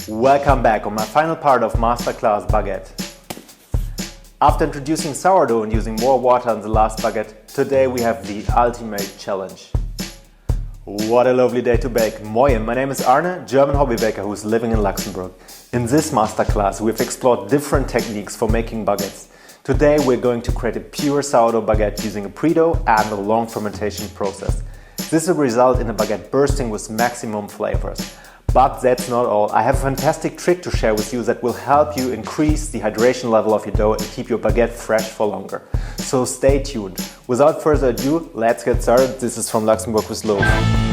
Welcome back on my final part of Masterclass Baguette. After introducing sourdough and using more water in the last baguette, today we have the ultimate challenge. What a lovely day to bake. Moin, my name is Arne, German hobby baker who is living in Luxembourg. In this masterclass we've explored different techniques for making baguettes. Today we're going to create a pure sourdough baguette using a pre-dough and a long fermentation process. This will result in a baguette bursting with maximum flavors. But that's not all. I have a fantastic trick to share with you that will help you increase the hydration level of your dough and keep your baguette fresh for longer. So stay tuned. Without further ado, let's get started. This is from Luxembourg with Levain.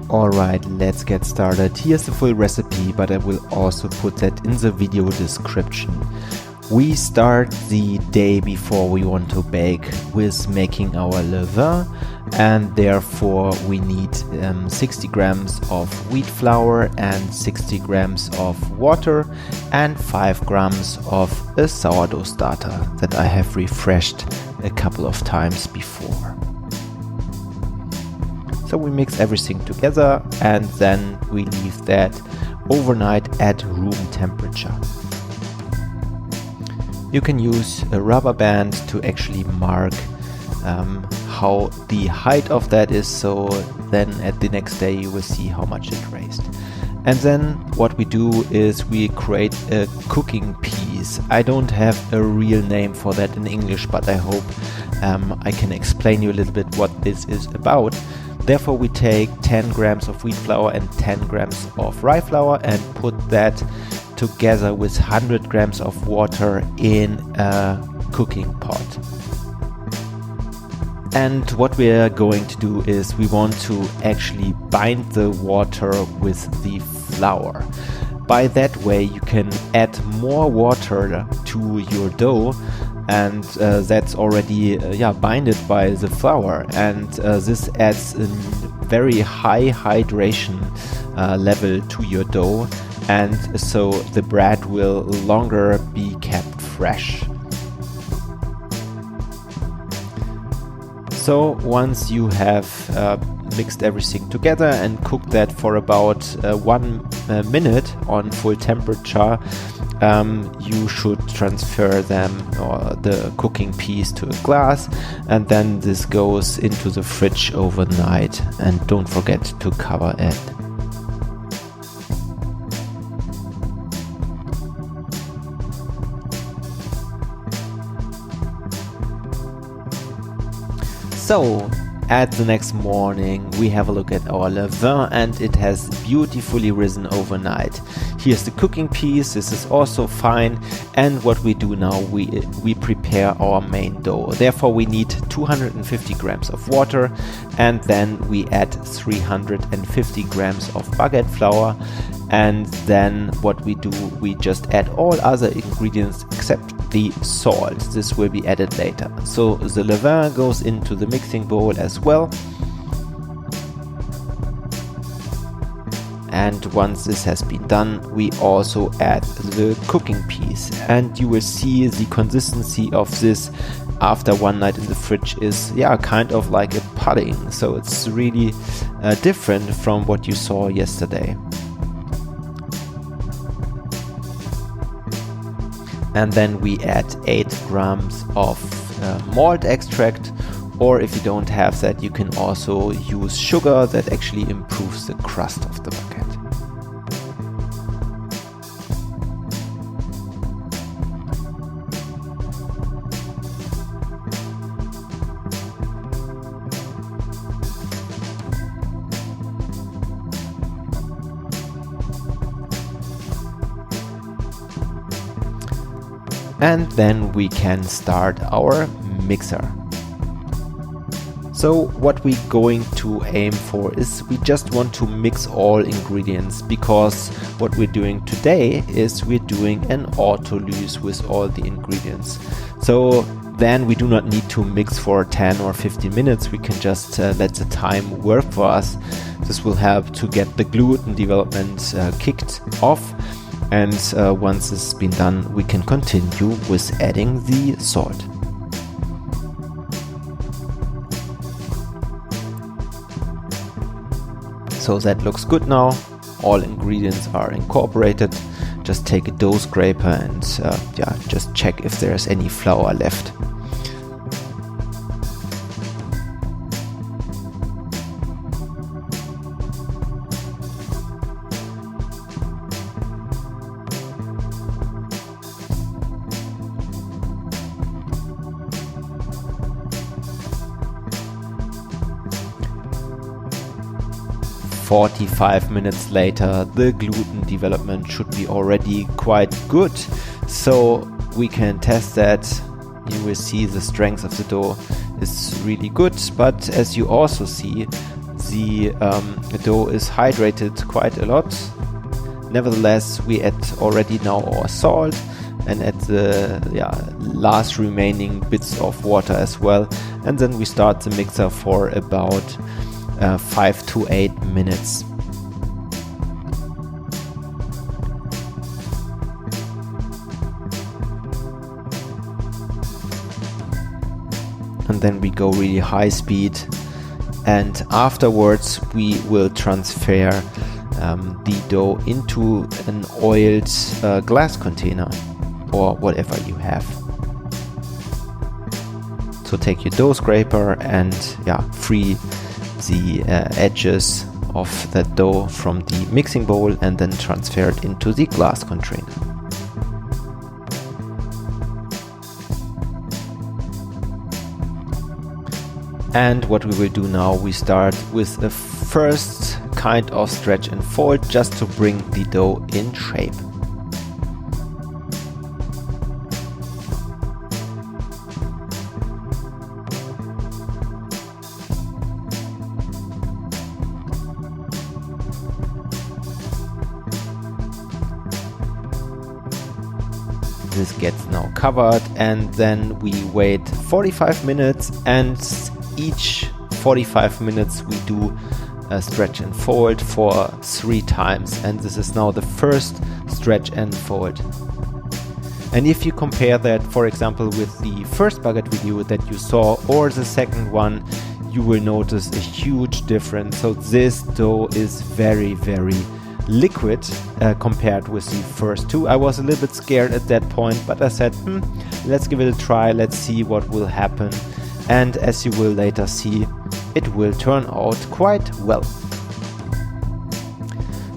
Alright, let's get started. Here's the full recipe, but I will also put that in the video description. We start the day before we want to bake with making our levain, and therefore we need 60 grams of wheat flour and 60 grams of water and 5 grams of a sourdough starter that I have refreshed a couple of times before. So we mix everything together and then we leave that overnight at room temperature. You can use a rubber band to actually mark how the height of that is, so then at the next day you will see how much it raised. And then what we do is we create a cooking piece. I don't have a real name for that in English, but I hope I can explain you a little bit what this is about. Therefore we take 10 grams of wheat flour and 10 grams of rye flour and put that together with 100 grams of water in a cooking pot. And what we are going to do is we want to actually bind the water with the flour. By that way you can add more water to your dough, and that's already binded by the flour, and this adds a very high hydration level to your dough, and so the bread will longer be kept fresh. So once you have mixed everything together and cooked that for about 1 minute on full temperature, you should transfer them or the cooking piece to a glass, and then this goes into the fridge overnight, and don't forget to cover it. So at the next morning we have a look at our levain, and it has beautifully risen overnight. Here's the cooking piece, this is also fine, and what we do now, we prepare our main dough. Therefore we need 250 grams of water, and then we add 350 grams of baguette flour, and then what we do, we just add all other ingredients except the salt. This will be added later. So the levain goes into the mixing bowl as well. And once this has been done, we also add the cooking piece, and you will see the consistency of this after one night in the fridge is kind of like a pudding. So it's really different from what you saw yesterday. And then we add 8 grams of malt extract, or if you don't have that, you can also use sugar. That actually improves the crust of the baguette. And then we can start our mixer. So what we're going to aim for is we just want to mix all ingredients, because what we're doing today is we're doing an autolyse with all the ingredients. So then we do not need to mix for 10 or 15 minutes. We can just let the time work for us. This will help to get the gluten development kicked off. And once this has been done, we can continue with adding the salt. So that looks good now. All ingredients are incorporated. Just take a dough scraper and just check if there's any flour left. "45 minutes later, the gluten development should be already quite good, so we can test that. You will see the strength of the dough is really good, but as you also see, the dough is hydrated quite a lot. Nevertheless, we add already now our salt and add the last remaining bits of water as well, and then we start the mixer for about 5 to 8 minutes. And then we go really high speed, and afterwards we will transfer the dough into an oiled glass container or whatever you have. So take your dough scraper and free the edges of the dough from the mixing bowl and then transfer it into the glass container. And what we will do now, we start with the first kind of stretch and fold just to bring the dough in shape. This gets now covered, and then we wait 45 minutes, and each 45 minutes we do a stretch and fold for 3 times, and this is now the first stretch and fold. And if you compare that, for example, with the first baguette video that you saw or the second one, you will notice a huge difference. So this dough is very, very liquid compared with the first two. I was a little bit scared at that point, but I said, let's give it a try, let's see what will happen. And as you will later see, it will turn out quite well.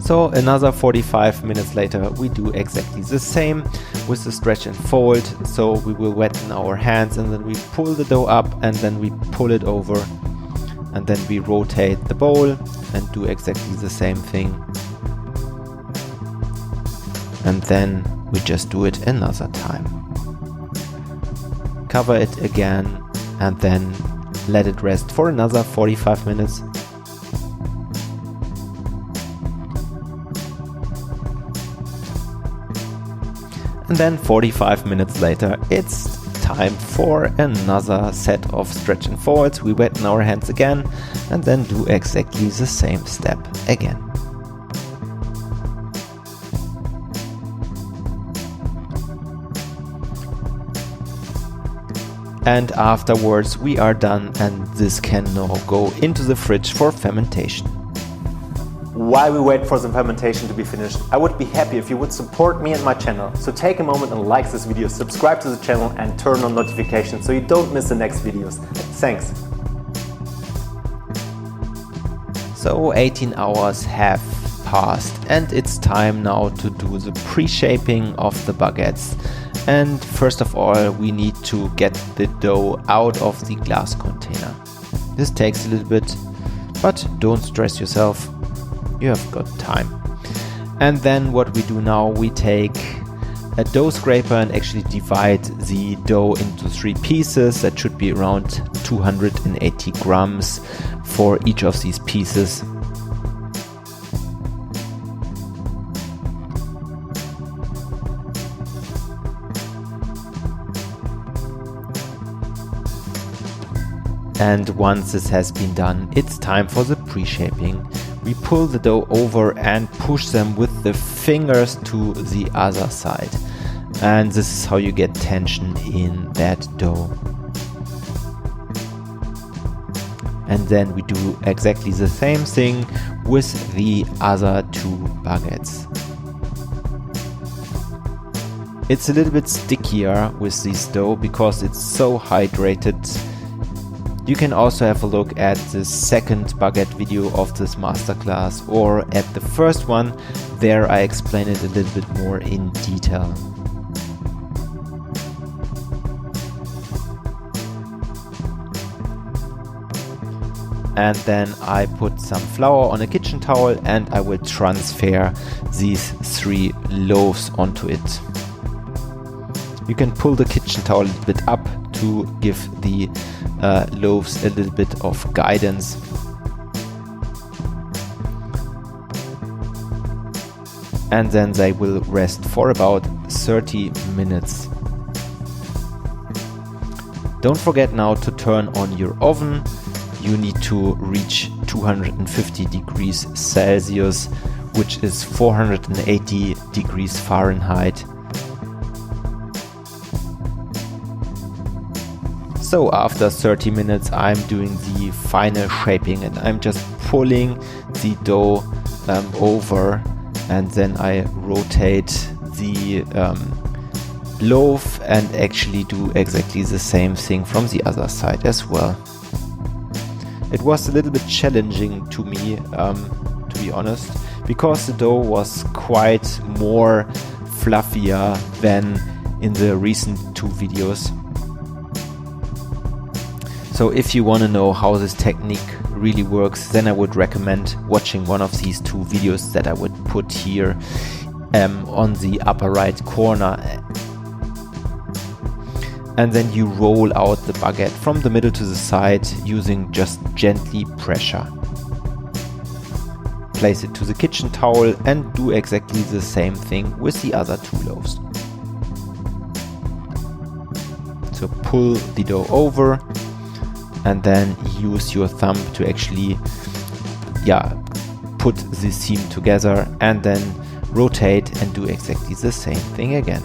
So another 45 minutes later, we do exactly the same with the stretch and fold. So we will wetten our hands, and then we pull the dough up, and then we pull it over, and then we rotate the bowl and do exactly the same thing. And then we just do it another time. Cover it again and then let it rest for another 45 minutes. And then 45 minutes later, it's time for another set of stretch and folds. We wetten our hands again and then do exactly the same step again. And afterwards we are done, and this can now go into the fridge for fermentation. While we wait for the fermentation to be finished, I would be happy if you would support me and my channel. So take a moment and like this video, subscribe to the channel and turn on notifications so you don't miss the next videos. Thanks! So 18 hours have passed, and it's time now to do the pre-shaping of the baguettes. And first of all, we need to get the dough out of the glass container. This takes a little bit, but don't stress yourself, you have got time. And then what we do now, we take a dough scraper and actually divide the dough into 3 pieces. That should be around 280 grams for each of these pieces. And once this has been done, it's time for the pre-shaping. We pull the dough over and push them with the fingers to the other side. And this is how you get tension in that dough. And then we do exactly the same thing with the other two baguettes. It's a little bit stickier with this dough because it's so hydrated. You can also have a look at the second baguette video of this masterclass or at the first one. There I explain it a little bit more in detail. And then I put some flour on a kitchen towel and I will transfer these 3 loaves onto it. You can pull the kitchen towel a little bit up to give the loaves a little bit of guidance. And then they will rest for about 30 minutes. Don't forget now to turn on your oven. You need to reach 250 degrees Celsius, which is 480 degrees Fahrenheit. So after 30 minutes I'm doing the final shaping and I'm just pulling the dough over, and then I rotate the loaf and actually do exactly the same thing from the other side as well. It was a little bit challenging to me, to be honest, because the dough was quite more fluffier than in the recent 2 videos. So if you want to know how this technique really works, then I would recommend watching one of these 2 videos that I would put here on the upper right corner. And then you roll out the baguette from the middle to the side using just gently pressure. Place it to the kitchen towel and do exactly the same thing with the other 2 loaves. So pull the dough over and then use your thumb to actually put the seam together, and then rotate and do exactly the same thing again.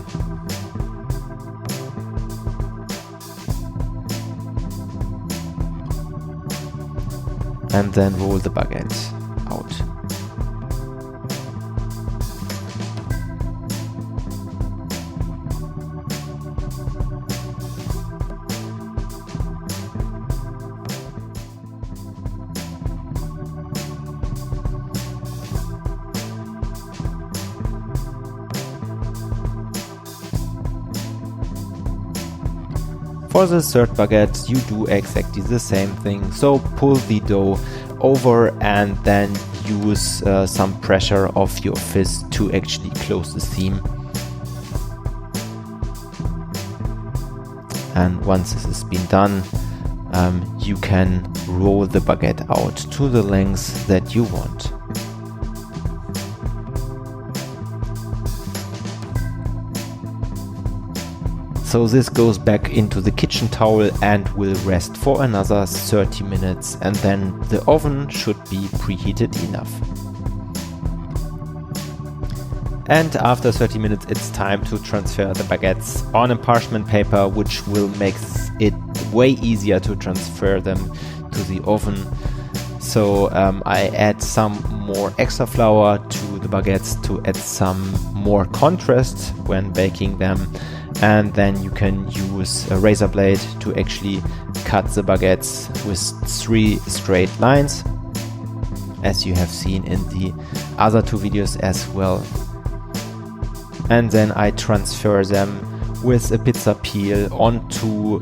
And then roll the baguette out. For the third baguette you do exactly the same thing, so pull the dough over and then use some pressure of your fist to actually close the seam. And once this has been done, you can roll the baguette out to the length that you want. So this goes back into the kitchen towel and will rest for another 30 minutes, and then the oven should be preheated enough. And after 30 minutes it's time to transfer the baguettes on a parchment paper, which will make it way easier to transfer them to the oven. So I add some more extra flour to the baguettes to add some more contrast when baking them. And then you can use a razor blade to actually cut the baguettes with 3 straight lines, as you have seen in the other 2 videos as well. And then I transfer them with a pizza peel onto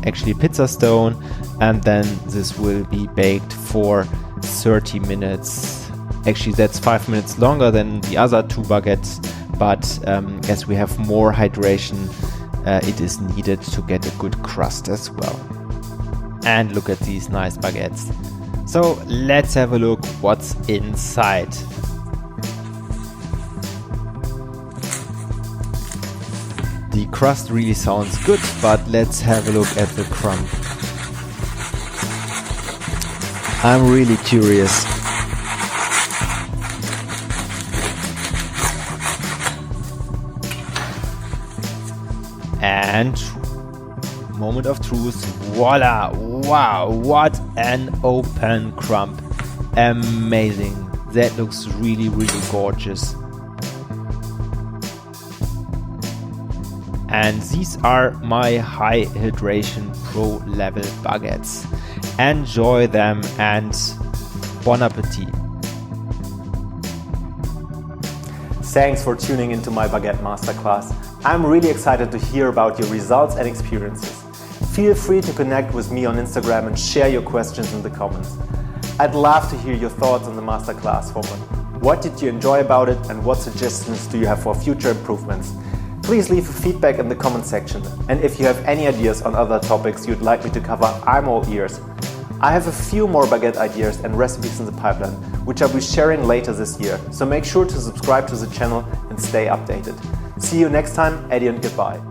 actually pizza stone, and then this will be baked for 30 minutes. Actually that's 5 minutes longer than the other 2 baguettes, but as we have more hydration, it is needed to get a good crust as well. And look at these nice baguettes. So let's have a look what's inside. The crust really sounds good, but let's have a look at the crumb. I'm really curious. And moment of truth, voila, wow, what an open crumb. Amazing, that looks really, really gorgeous. And these are my high hydration pro level baguettes. Enjoy them and bon appetit. Thanks for tuning into my baguette masterclass. I'm really excited to hear about your results and experiences. Feel free to connect with me on Instagram and share your questions in the comments. I'd love to hear your thoughts on the masterclass format. What did you enjoy about it and what suggestions do you have for future improvements? Please leave feedback in the comment section, and if you have any ideas on other topics you'd like me to cover, I'm all ears. I have a few more baguette ideas and recipes in the pipeline, which I'll be sharing later this year, so make sure to subscribe to the channel and stay updated. See you next time, Eddie, and goodbye.